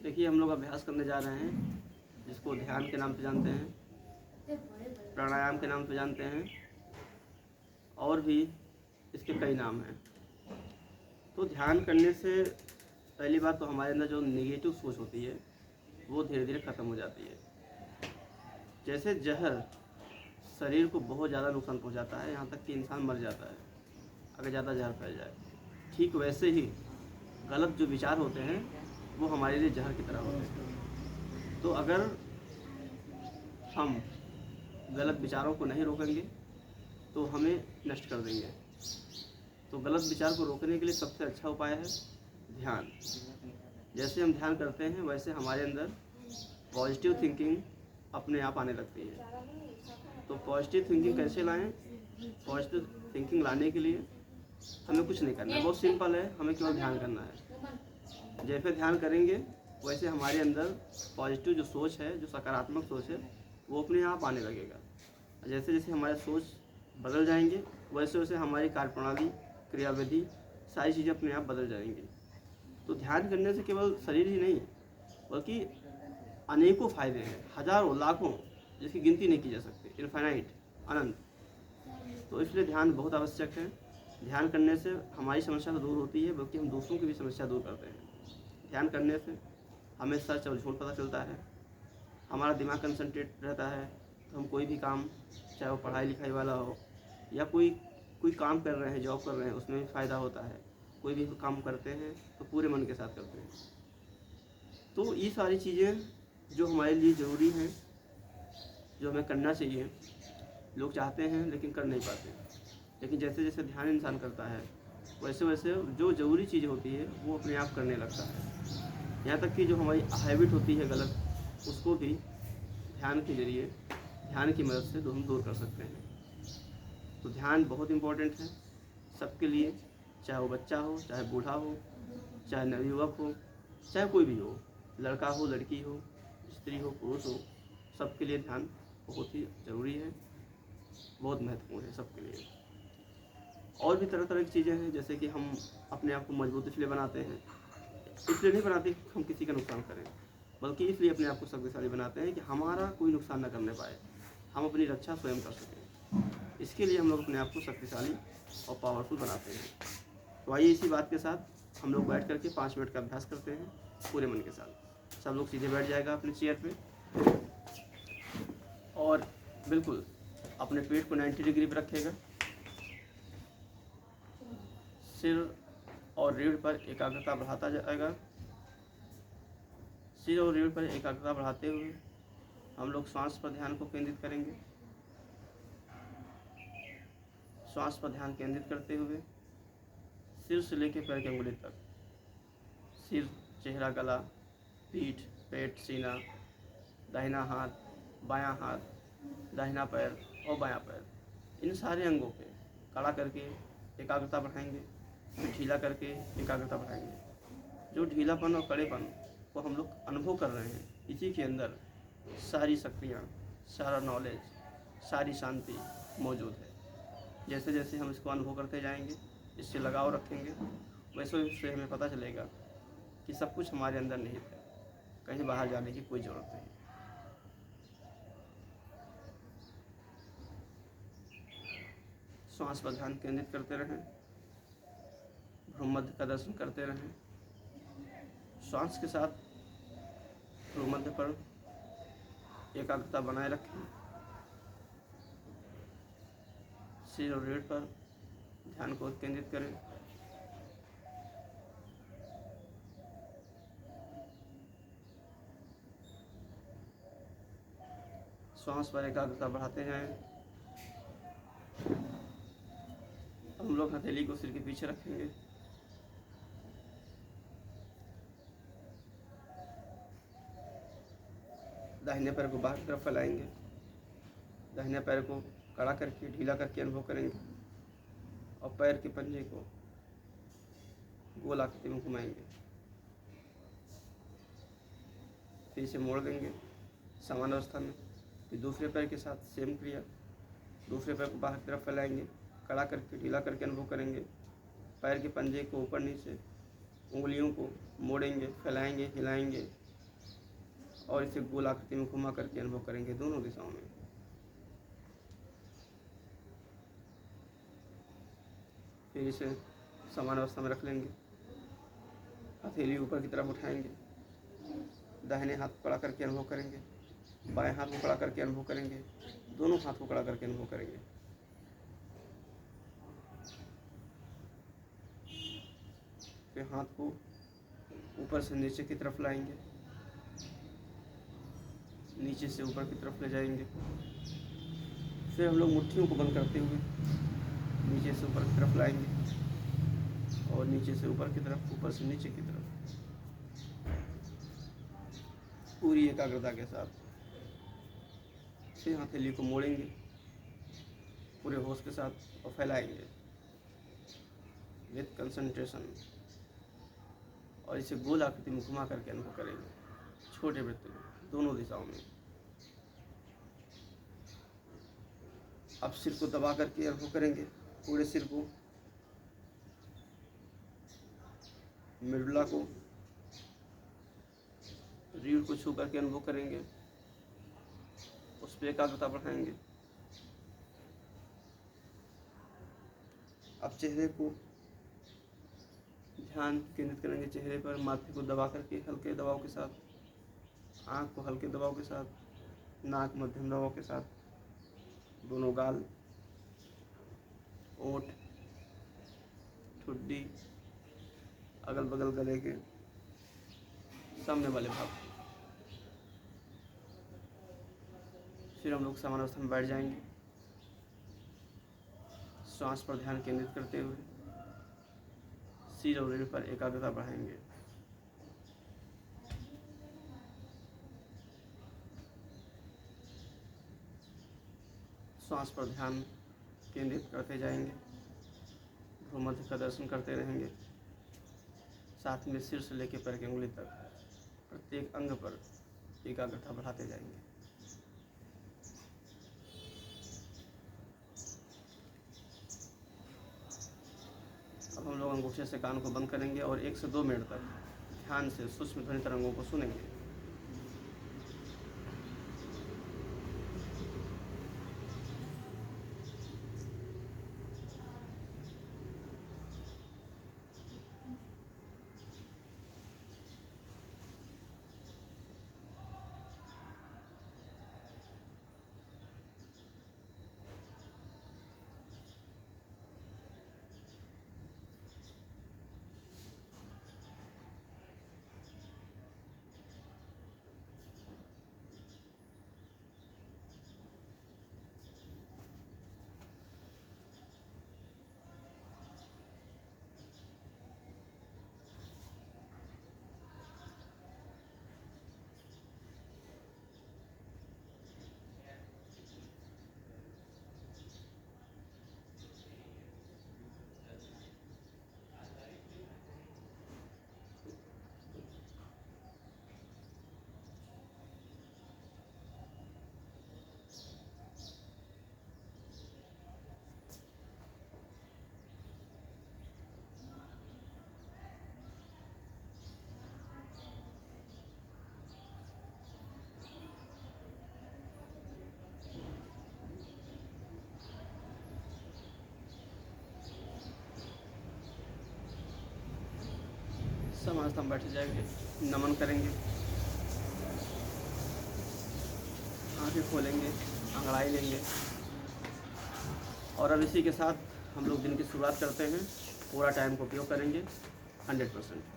देखिए, हम लोग अभ्यास करने जा रहे हैं जिसको ध्यान के नाम पे जानते हैं, प्राणायाम के नाम पे जानते हैं, और भी इसके कई नाम हैं। तो ध्यान करने से पहली बात तो हमारे अंदर जो नेगेटिव सोच होती है वो धीरे धीरे ख़त्म हो जाती है। जैसे जहर शरीर को बहुत ज़्यादा नुकसान पहुंचाता है, यहाँ तक कि इंसान मर जाता है अगर ज़्यादा जहर फैल जाए, ठीक वैसे ही गलत जो विचार होते हैं वो हमारे लिए जहर की तरह होते हैं। तो अगर हम गलत विचारों को नहीं रोकेंगे तो हमें नष्ट कर देंगे। तो गलत विचार को रोकने के लिए सबसे अच्छा उपाय है ध्यान। जैसे हम ध्यान करते हैं वैसे हमारे अंदर पॉजिटिव थिंकिंग अपने आप आने लगती है। तो पॉजिटिव थिंकिंग कैसे लाएं? पॉजिटिव थिंकिंग लाने के लिए हमें कुछ नहीं करना है, बहुत सिंपल है, हमें केवल ध्यान करना है। जैसे ध्यान करेंगे वैसे हमारे अंदर पॉजिटिव जो सोच है, जो सकारात्मक सोच है, वो अपने आप आने लगेगा। जैसे जैसे हमारे सोच बदल जाएंगे वैसे वैसे हमारी कार्यप्रणाली, क्रियाविधि, सारी चीज़ें अपने आप बदल जाएंगी। तो ध्यान करने से केवल शरीर ही नहीं बल्कि अनेकों फ़ायदे हैं, हज़ारों लाखों, जिसकी गिनती नहीं की जा सकती, इनफाइनाइट, अनंत। तो इसलिए ध्यान बहुत आवश्यक है। ध्यान करने से हमारी समस्या तो दूर होती है बल्कि हम दूसरों की भी समस्या दूर करते हैं। ध्यान करने से हमें सच और झूठ पता चलता है, हमारा दिमाग कंसंट्रेट रहता है। तो हम कोई भी काम, चाहे वो पढ़ाई लिखाई वाला हो या कोई काम कर रहे हैं, जॉब कर रहे हैं, उसमें भी फ़ायदा होता है। कोई भी काम करते हैं तो पूरे मन के साथ करते हैं। तो ये सारी चीज़ें जो हमारे लिए ज़रूरी हैं, जो हमें करना चाहिए, लोग चाहते हैं लेकिन कर नहीं पाते। लेकिन जैसे जैसे ध्यान इंसान करता है वैसे वैसे जो ज़रूरी चीज़ होती है वो अपने आप करने लगता है। यहाँ तक कि जो हमारी हैबिट होती है गलत, उसको भी ध्यान के जरिए, ध्यान की मदद से हम दूर कर सकते हैं। तो ध्यान बहुत इम्पोर्टेंट है सबके लिए, चाहे वो बच्चा हो, चाहे बूढ़ा हो, चाहे नवयुवक हो, चाहे कोई भी हो, लड़का हो, लड़की हो, स्त्री हो, पुरुष हो, सबके लिए ध्यान बहुत ही ज़रूरी है, बहुत महत्वपूर्ण है सबके लिए। और भी तरह तरह की चीज़ें हैं, जैसे कि हम अपने आप को मजबूत इसलिए बनाते हैं, इसलिए नहीं बनाते कि हम किसी का नुकसान करें, बल्कि इसलिए अपने आप को शक्तिशाली बनाते हैं कि हमारा कोई नुकसान न करने पाए, हम अपनी रक्षा स्वयं कर सकें। इसके लिए हम लोग अपने आप को शक्तिशाली और पावरफुल बनाते हैं। तो आइए इसी बात के साथ हम लोग बैठ करके 5 मिनट का अभ्यास करते हैं पूरे मन के साथ। सब लोग सीधे बैठ जाएगा अपने चेयर पे और बिल्कुल अपने पेट को 90 डिग्री पर रखेगा। सिर और रीढ़ पर एकाग्रता बढ़ाता जाएगा। सिर और रीढ़ पर एकाग्रता बढ़ाते हुए हम लोग श्वास पर ध्यान को केंद्रित करेंगे। श्वास पर ध्यान केंद्रित करते हुए सिर से लेकर पैर की अंगुली तक, सिर, चेहरा, गला, पीठ, पेट, सीना, दाहिना हाथ, बायां हाथ, दाहिना पैर और बायां पैर, इन सारे अंगों पे खड़ा करके एकाग्रता बढ़ाएंगे, फिर ढीला करके एकाग्रता बढ़ाएंगे। जो ढीलापन और कड़ेपन को हम लोग अनुभव कर रहे हैं, इसी के अंदर सारी शक्तियाँ, सारा नॉलेज, सारी शांति मौजूद है। जैसे जैसे हम इसको अनुभव करते जाएंगे, इससे लगाव रखेंगे, वैसे वैसे हमें पता चलेगा कि सब कुछ हमारे अंदर निहित है, कहीं बाहर जाने की कोई ज़रूरत नहीं। श्वास पर ध्यान केंद्रित करते रहें, भ्रूमध्य का दर्शन करते रहें। श्वास के साथ भ्रूमध्य पर एकाग्रता बनाए रखें। सिर और रीढ़ पर ध्यान को केंद्रित करें। श्वास पर एकाग्रता बढ़ाते जाएं। हम लोग हथेली को सिर के पीछे रखेंगे। दाहिने पैर को बाहर की तरफ फैलाएंगे। दाहिने पैर को कड़ा करके ढीला करके अनुभव करेंगे और पैर के पंजे को गोल आकृति में घुमाएंगे। फिर इसे मोड़ देंगे समान अवस्था में। फिर दूसरे पैर के साथ सेम क्रिया, दूसरे पैर को बाहर की तरफ फैलाएंगे, कड़ा करके ढीला करके अनुभव करेंगे। पैर के पंजे को ऊपर नीचे, उंगलियों को मोड़ेंगे, फैलाएंगे, हिलाएंगे, और इसे गोल आकृति में घुमा करके अनुभव करेंगे दोनों दिशाओं में। फिर इसे समान अवस्था में रख लेंगे। हथेली ऊपर की तरफ उठाएंगे, दाहिने हाथ को कड़ा करके अनुभव करेंगे, बाएं हाथ को कड़ा करके अनुभव करेंगे, दोनों हाथ को कड़ा करके अनुभव करेंगे। फिर हाथ को ऊपर से नीचे की तरफ लाएंगे, नीचे से ऊपर की तरफ ले जाएंगे। फिर हम लोग मुट्ठियों को बंद करते हुए नीचे से ऊपर की तरफ लाएंगे और नीचे से ऊपर की तरफ, ऊपर से नीचे की तरफ, पूरी एकाग्रता के साथ। फिर हथेली को मोड़ेंगे पूरे होश के साथ और फैलाएंगे विथ कंसंट्रेशन, और इसे गोल आकृति में घुमा करके अनुभव करेंगे छोटे वृत्त में दोनों दिशाओं में। अब सिर को दबा करके अनुभव करेंगे, पूरे सिर को, मिडुला को, रीढ़ को छू करके अनुभव करेंगे, उस पर एकाग्रता बढ़ाएंगे। अब चेहरे को ध्यान केंद्रित करेंगे, चेहरे पर, माथे को दबा करके हल्के दबाव के साथ, आँख को हल्के दबाव के साथ, नाक मध्यम दबाव के साथ, दोनों गाल, ओठ, ठुड्डी, अगल बगल गले के सामने वाले भाग। फिर हम लोग समान अवस्था में बैठ जाएंगे, श्वास पर ध्यान केंद्रित करते हुए सिर और रीढ़ पर एकाग्रता बढ़ाएंगे। श्वास पर ध्यान केंद्रित करते जाएंगे, भ्रूमध्य का दर्शन करते रहेंगे, साथ में सिर से लेकर पैर की उंगली तक प्रत्येक अंग पर एकाग्रता बढ़ाते जाएंगे। अब हम लोग अंगूठे से कान को बंद करेंगे और 1 से 2 मिनट तक ध्यान से सूक्ष्म ध्वनि तरंगों को सुनेंगे। समान अवस्था में बैठ जाएंगे, नमन करेंगे, आंखें खोलेंगे, अंगड़ाई लेंगे। और अब इसी के साथ हम लोग दिन की शुरुआत करते हैं। पूरा टाइम को उपयोग करेंगे 100%।